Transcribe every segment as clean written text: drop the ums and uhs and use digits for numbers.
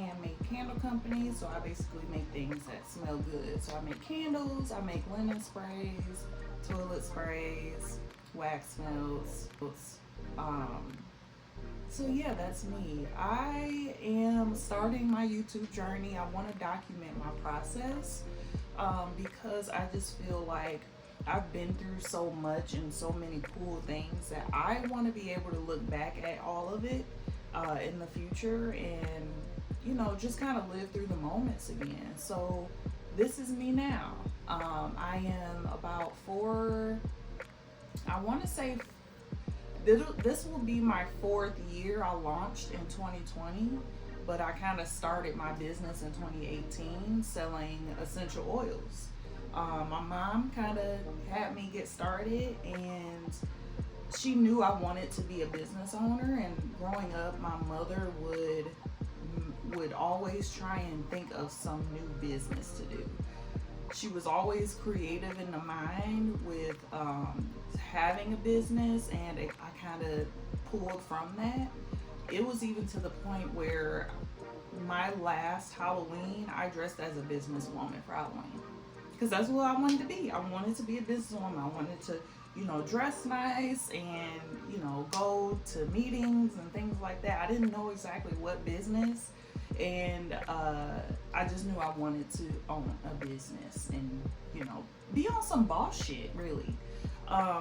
handmade candle company, so I basically make things that smell good. So I make candles, I make linen sprays, toilet sprays, wax melts. Um, so yeah, that's me. I am starting my YouTube journey. I want to document my process because I just feel like I've been through so much and so many cool things that I want to be able to look back at all of it in the future and just kind of live through the moments again. So this is me now. I am about four. I want to say this will be my fourth year. I launched in 2020, but I kind of started my business in 2018 selling essential oils. My mom kind of had me get started, and she knew I wanted to be a business owner. And growing up, my mother would always try and think of some new business to do. She was always creative in the mind with having a business, and I kind of pulled from that. It was even to the point where my last Halloween, I dressed as a businesswoman for Halloween because that's what I wanted to be. I wanted to be a businesswoman. I wanted to, dress nice and, go to meetings and things like that. I didn't know exactly what business, and I just knew I wanted to own a business and, be on some boss shit, really.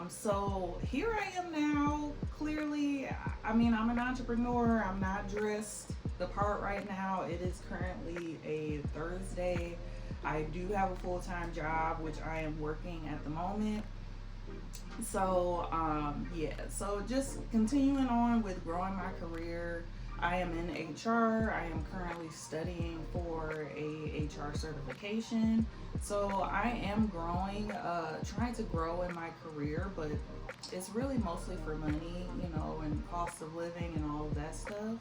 So here I am now. Clearly, I mean, I'm an entrepreneur. I'm not dressed the part right now. It is currently a Thursday. I do have a full-time job, which I am working at the moment. So, yeah, so just continuing on with growing my career. I am in HR. I am currently studying for a HR certification. So I am growing, trying to grow in my career, but it's really mostly for money, and cost of living and all of that stuff.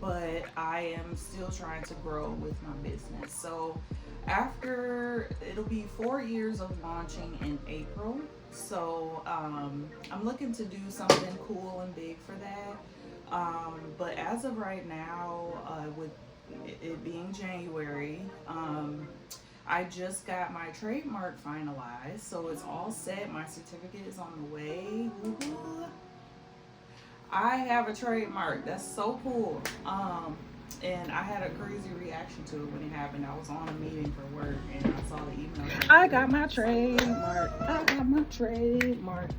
But I am still trying to grow with my business. So after, it'll be 4 years of launching in April. So I'm looking to do something cool and big for that. But as of right now, with it being January, I just got my trademark finalized, so it's all set. My certificate is on the way. Woo-hoo. I have a trademark. That's so cool. And I had a crazy reaction to it when it happened. I was on a meeting for work and I saw the email. I got my trademark. I got my trademark.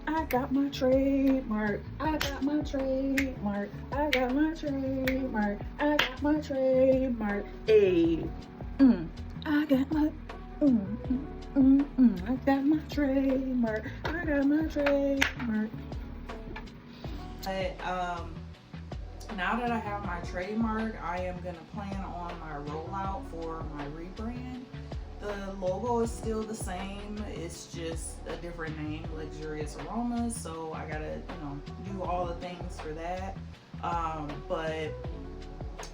I got my trademark. I got my trademark. I got my trademark. I got my trademark. Hey, I got my. I got my trademark. I got my trademark. But now that I have my trademark, I am gonna plan on my rollout for my rebrand. The logo is still the same. It's just a different name, Luxurious Aromas. So I gotta, do all the things for that. But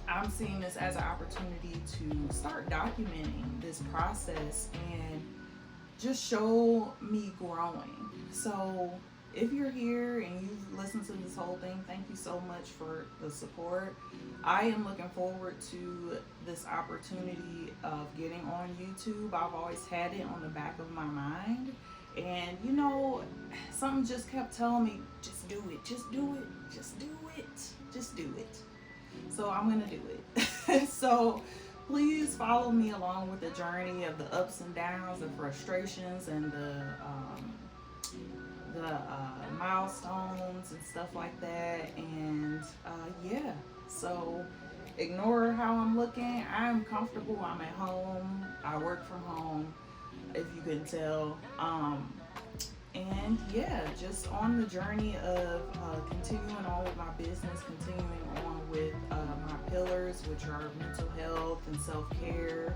I'm seeing this as an opportunity to start documenting this process and just show me growing. So if you're here and you've listened to this whole thing, thank you so much for the support. I am looking forward to this opportunity of getting on YouTube. I've always had it on the back of my mind. And something just kept telling me, just do it, just do it, just do it, just do it. So I'm going to do it. So please follow me along with the journey of the ups and downs, the frustrations, and the milestones and stuff like that. And yeah, so ignore how I'm looking. I'm comfortable. I'm at home. I work from home, if you can tell. And yeah, just on the journey of continuing on with my business, continuing on with my pillars, which are mental health and self-care.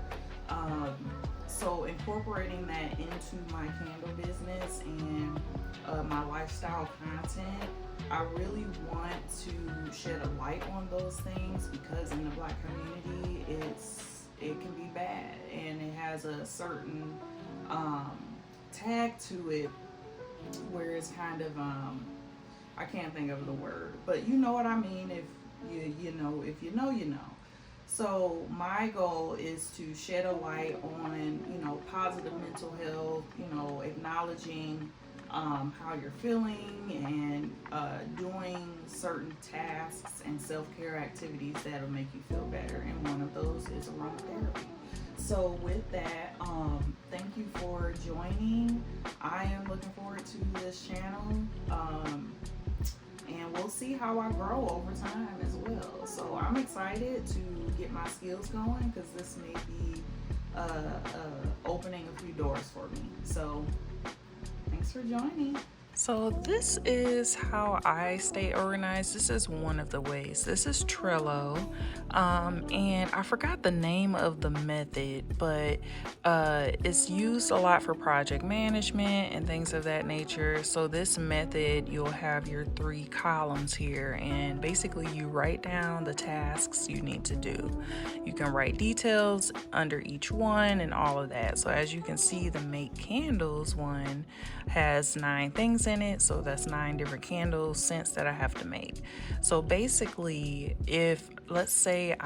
So incorporating that into my candle business and my lifestyle content, I really want to shed a light on those things because in the Black community, it can be bad and it has a certain tag to it where it's kind of I can't think of the word, but you know what I mean. If You know, if you know, you know. So my goal is to shed a light on, you know, positive mental health, you know, acknowledging how you're feeling and doing certain tasks and self-care activities that'll make you feel better. And one of those is aromatherapy. So with that, thank you for joining. I am looking forward to this channel. And we'll see how I grow over time as well. So I'm excited to get my skills going because this may be opening a few doors for me. So thanks for joining. So this is how I stay organized. This is one of the ways. This is Trello. And I forgot the name of the method, but it's used a lot for project management and things of that nature. So this method, you'll have your 3 columns here, and basically you write down the tasks you need to do. You can write details under each one and all of that. So as you can see, the make candles one has 9 things in it, so that's 9 different candles scents that I have to make. So basically, if let's say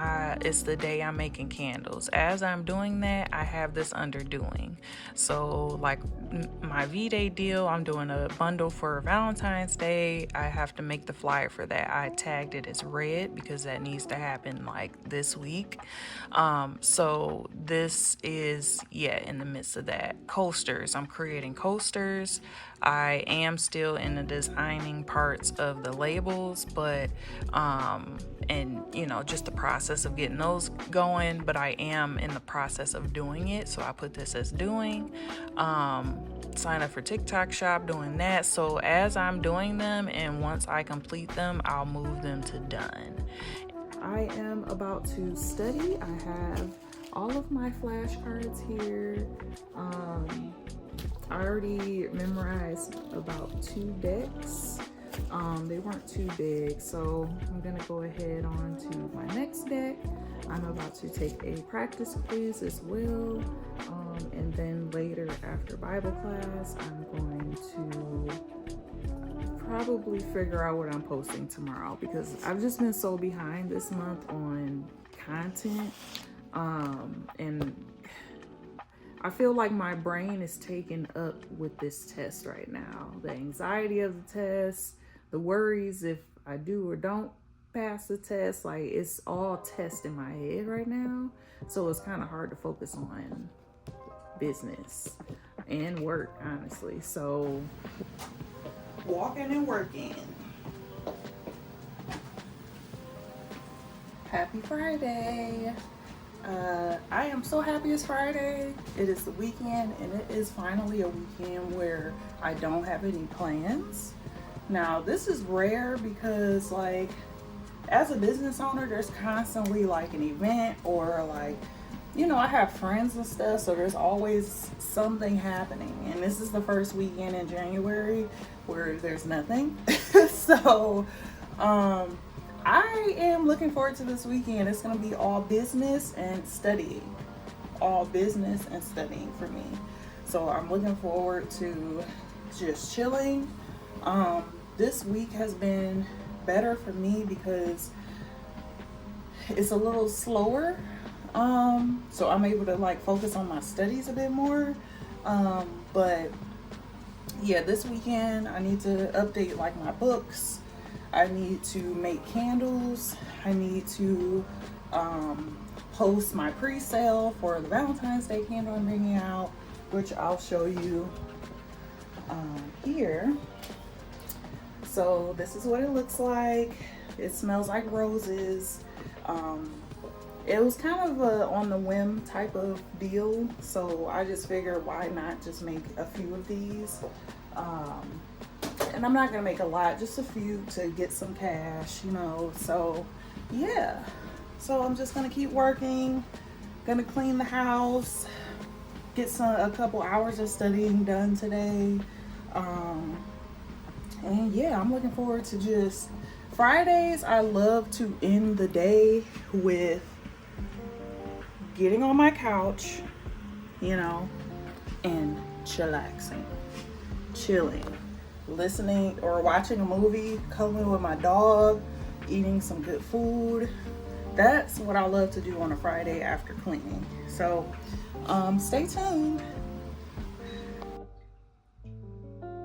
it's the day I'm making candles, as I'm doing that, I have this under doing. So like my V-Day deal, I'm doing a bundle for Valentine's Day. I have to make the flyer for that. I tagged it as red because that needs to happen like this week. So this is in the midst of that. Coasters, I'm creating coasters. I am still in the designing parts of the labels, but and you know, just the process of getting those going, but I am in the process of doing it, so I put this as doing. Sign up for TikTok shop, doing that. So as I'm doing them and once I complete them, I'll move them to done. I am about to study. I have all of my flashcards here. I already memorized about 2 decks. They weren't too big, so I'm gonna go ahead on to my next deck. I'm about to take a practice quiz as well, and then later after Bible class, I'm going to probably figure out what I'm posting tomorrow because I've just been so behind this month on content, and I feel like my brain is taken up with this test right now. The anxiety of the test, the worries if I do or don't pass the test, like it's all test in my head right now. So it's kind of hard to focus on business and work, honestly. So Walking and working. Happy Friday. I am so happy it's Friday. It is the weekend, and it is finally a weekend where I don't have any plans. Now, this is rare because, like, as a business owner, there's constantly like an event or like, you know, I have friends and stuff, so there's always something happening. And this is the first weekend in January where there's nothing. So, I am looking forward to this weekend. It's going to be all business and studying. All business and studying for me. So I'm looking forward to just chilling. This week has been better for me because it's a little slower. So I'm able to like focus on my studies a bit more. But yeah, this weekend I need to update like my books. I need to make candles. I need to post my pre-sale for the Valentine's Day candle I'm bringing out, which I'll show you here. So this is what it looks like. It smells like roses. It was kind of a on the whim type of deal, so I just figured why not just make a few of these. And I'm not gonna make a lot, just a few to get some cash, you know. So yeah, so I'm just gonna keep working, gonna clean the house, get a couple hours of studying done today. And yeah, I'm looking forward to just Fridays. I love to end the day with getting on my couch, you know, and chillaxing, chilling, listening or watching a movie, cuddling with my dog, eating some good food. That's what I love to do on a Friday after cleaning. So stay tuned.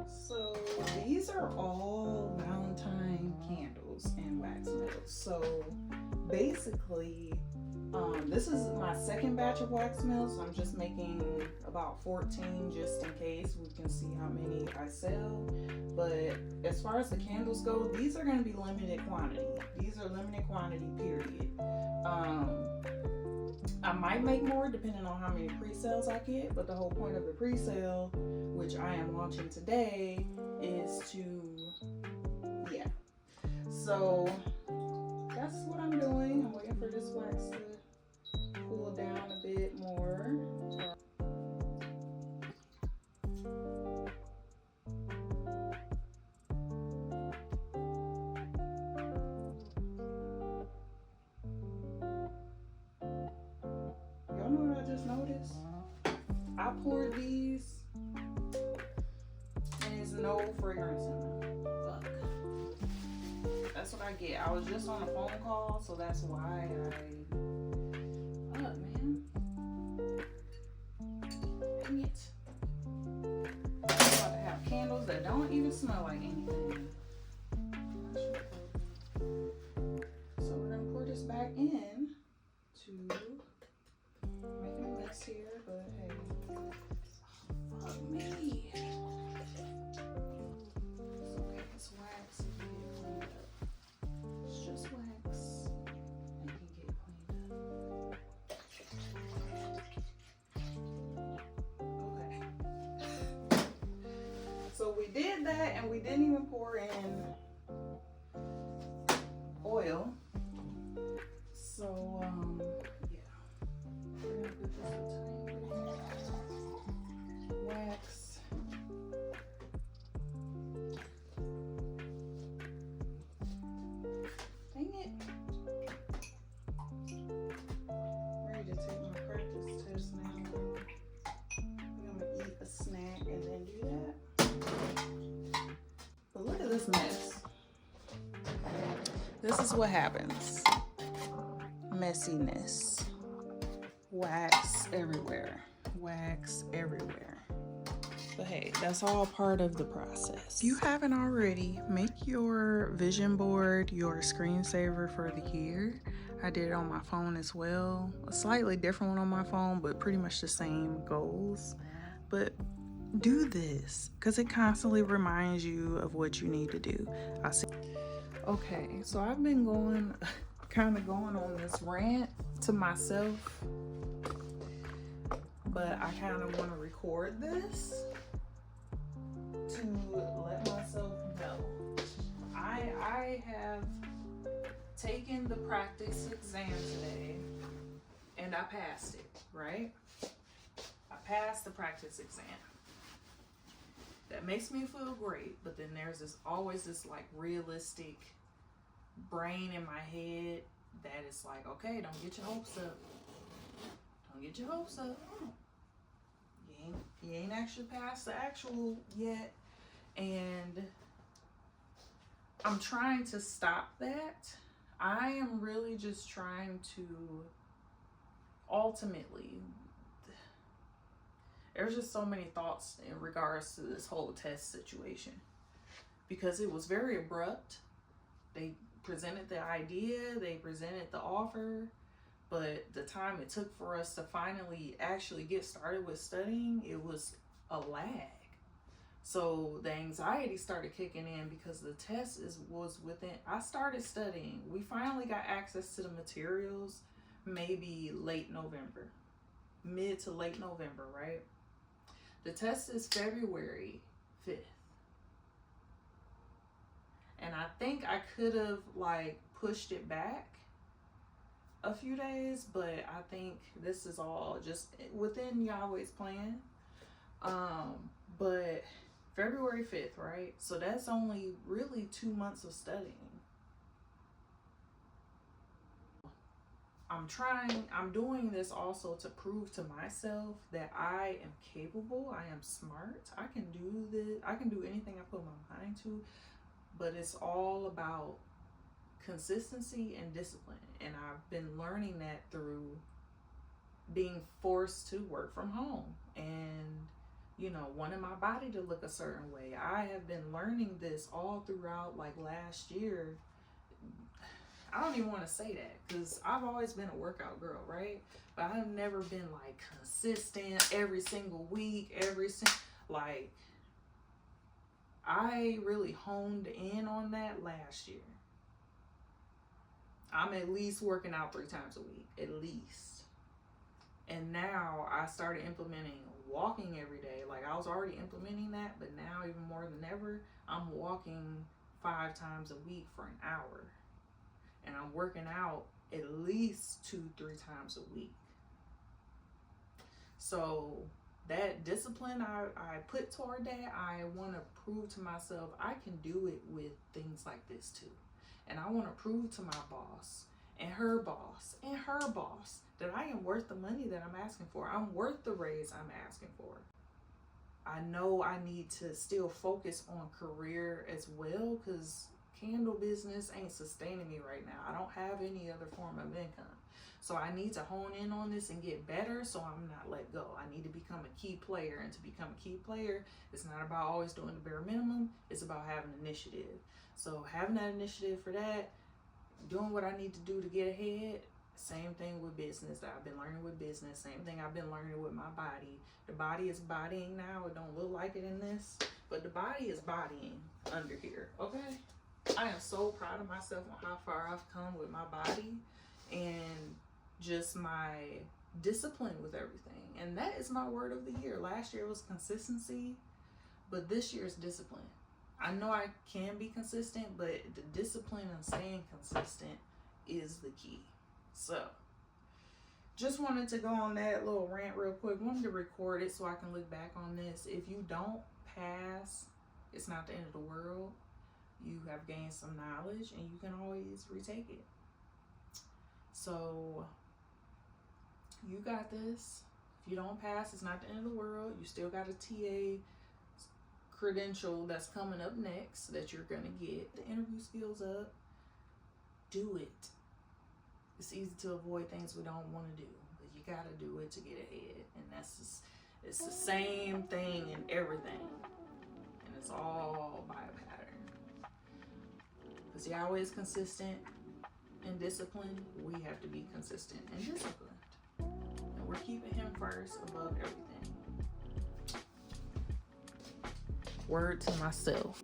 So these are all Valentine candles and wax melts. So basically, this is my second batch of wax melts. I'm just making about 14 just in case. We can see how many I sell. But as far as the candles go, these are going to be limited quantity. These are limited quantity, period. I might make more depending on how many pre-sales I get, but the whole point of the pre-sale, which I am launching today, is to, yeah. So that's what I'm doing. I'm waiting for this wax to cool down a bit more. Y'all know what I just noticed? I poured these and there's no fragrance in them. Fuck. That's what I get. I was just on a phone call, so that's why I... Fuck, man. Dang it. I'm about to have candles that don't even smell like anything. So we're gonna pour this back in to make a mess here, but hey. Fuck me. It's okay, it's wax, it can get cleaned up. It's just wax, and it can get cleaned up. Okay. So we did that, and we didn't even pour in oil. So, yeah. We're gonna put this in wax. Dang it. Ready to take my practice test now. I'm gonna eat a snack and then do that. But look at this mess. This is what happens. Messiness. Wax everywhere. Wax everywhere. But hey, that's all part of the process. If you haven't already, make your vision board your screensaver for the year. I did it on my phone as well. A slightly different one on my phone, but pretty much the same goals. But do this because it constantly reminds you of what you need to do. Okay, so I've been kind of going on this rant to myself, but I kind of want to record this to let myself know. I have taken the practice exam today and I passed it, right? I passed the practice exam. That makes me feel great, but then there's always this like realistic brain in my head that is like, okay, don't get your hopes up. Don't get your hopes up. You ain't actually passed the actual yet. And I'm trying to stop that. I am really just trying to ultimately, there's just so many thoughts in regards to this whole test situation because it was very abrupt. They presented the idea, they presented the offer, but the time it took for us to finally actually get started with studying, it was a lag. So the anxiety started kicking in because the test was within, I started studying. We finally got access to the materials maybe late November, mid to late November, right? The test is February 5th. And I think I could have like pushed it back a few days, but I think this is all just within Yahweh's plan. But February 5th, right? So that's only really 2 months of studying. I'm doing this also to prove to myself that I am capable, I am smart, I can do this, I can do anything I put my mind to, but it's all about consistency and discipline. And I've been learning that through being forced to work from home and, you know, wanting my body to look a certain way. I have been learning this all throughout like last year. I don't even want to say that because I've always been a workout girl, right? But I've never been like consistent every single week, like I really honed in on that last year. I'm at least working out 3 times a week, at least. And now I started implementing walking every day. Like I was already implementing that, but now even more than ever, I'm walking 5 times a week for an hour. And I'm working out at least 2-3 times a week. So that discipline I put toward that, I want to prove to myself I can do it with things like this too. And I want to prove to my boss and her boss and her boss that I am worth the money that I'm asking for. I'm worth the raise I'm asking for. I know I need to still focus on career as well because candle business ain't sustaining me right now. I don't have any other form of income. So I need to hone in on this and get better so I'm not let go. I need to become a key player. And to become a key player, it's not about always doing the bare minimum. It's about having initiative. So having that initiative for that, doing what I need to do to get ahead. Same thing with business that I've been learning with business. Same thing I've been learning with my body. The body is bodying now. It don't look like it in this, but the body is bodying under here, okay? I am so proud of myself on how far I've come with my body and just my discipline with everything. And that is my word of the year. Last year was consistency, but this year is discipline. I know I can be consistent, but the discipline and staying consistent is the key. So just wanted to go on that little rant real quick. Wanted to record it so I can look back on this. If you don't pass, it's not the end of the world. You have gained some knowledge and you can always retake it. So you got this. If you don't pass, it's not the end of the world. You still got a TA credential that's coming up next that you're gonna get. The interview skills up. Do it. It's easy to avoid things we don't want to do, but you gotta do it to get ahead. And it's the same thing in everything. And it's all by a pattern. Because Yahweh is consistent and disciplined, we have to be consistent and disciplined. And we're keeping him first above everything. Word to myself.